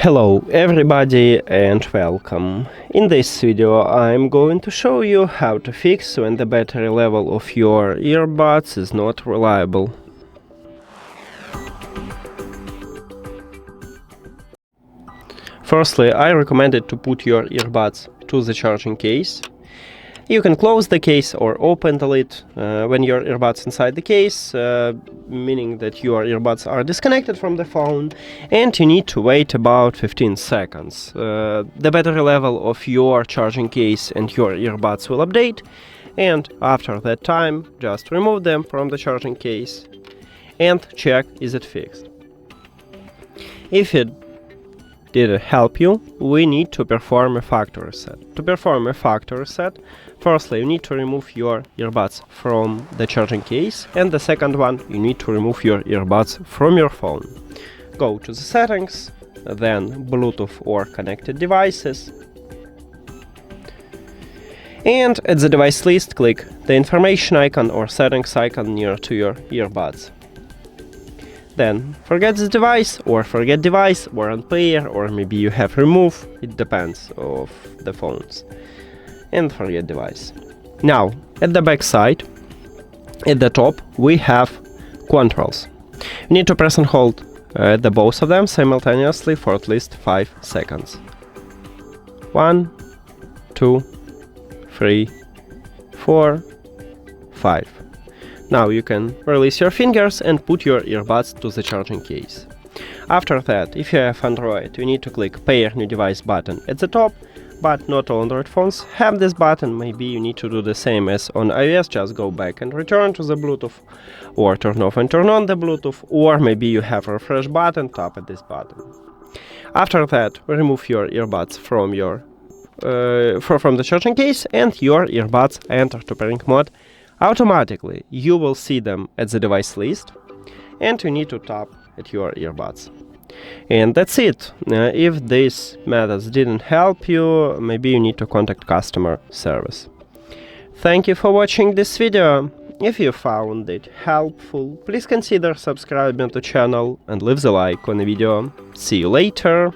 Hello everybody and welcome. In this video I'm going to show you how to fix when the battery level of your earbuds is not reliable. Firstly, I recommend to put your earbuds to the charging case. You can close the case or open the lid when your earbuds inside the case, meaning that your earbuds are disconnected from the phone, and you need to wait about 15 seconds. The battery level of your charging case and your earbuds will update, and after that time just remove them from the charging case and check is it fixed. If it didn't help you, we need to perform a factory reset. To perform a factory reset, firstly you need to remove your earbuds from the charging case, and the second one, you need to remove your earbuds from your phone. Go to the settings, then Bluetooth or connected devices, and at the device list click the information icon or settings icon near to your earbuds. Then forget this device or forget device or unpair, or maybe you have remove, it depends of the phones, and forget device. Now at the back side, at the top we have controls. You need to press and hold the both of them simultaneously for at least 5 seconds. 1, 2, 3, 4, 5. Now you can release your fingers and put your earbuds to the charging case. After that, if you have Android, you need to click Pair New Device button at the top, but not all Android phones have this button. Maybe you need to do the same as on iOS, just go back and return to the Bluetooth, or turn off and turn on the Bluetooth, or maybe you have a refresh button, tap at this button. After that, remove your earbuds from your from the charging case, and your earbuds enter to pairing mode. Automatically you will see them at the device list, and you need to tap at your earbuds. And that's it. If these methods didn't help you, maybe you need to contact customer service. Thank you for watching this video. If you found it helpful, please consider subscribing to the channel and leave the like on the video. See you later.